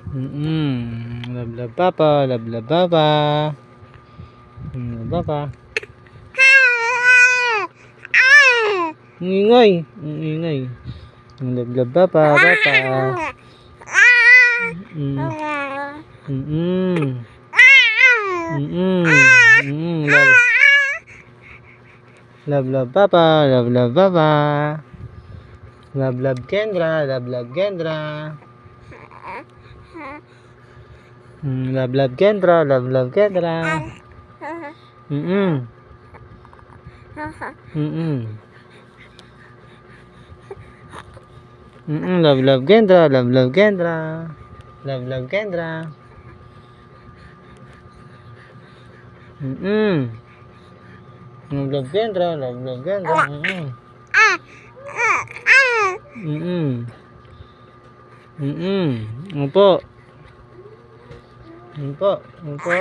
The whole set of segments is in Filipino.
Love love papa, love love papa. Papa. Ang ingay, ang ingay. Love love papa, papa. Love love papa, love love papa. Love love Kendra, love love Kendra. Love love Kendra, love love Kendra. Love love Kendra, love love Kendra. Love love Kendra. Love love Kendra, love love Kendra. Opo. Opo, opo.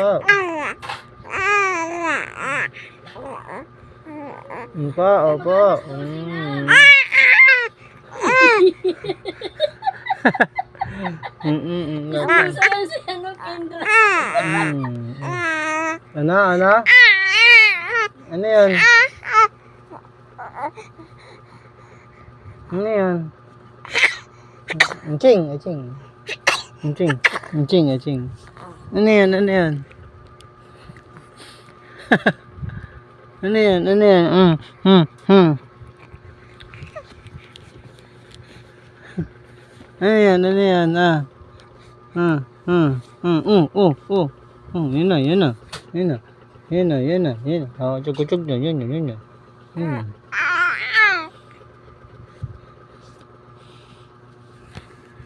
Opo, opo. Ano, ano? Ano yun? Ano yun? Aching, aching. Aching, aching, aching. Ano yun, ano yun? Ano yun, ano yun? Ano yan, ano yan, yun na, yun na, yun na, yun na, yun na, yun na, tsug-tsug na, yun na, yun na, yun na.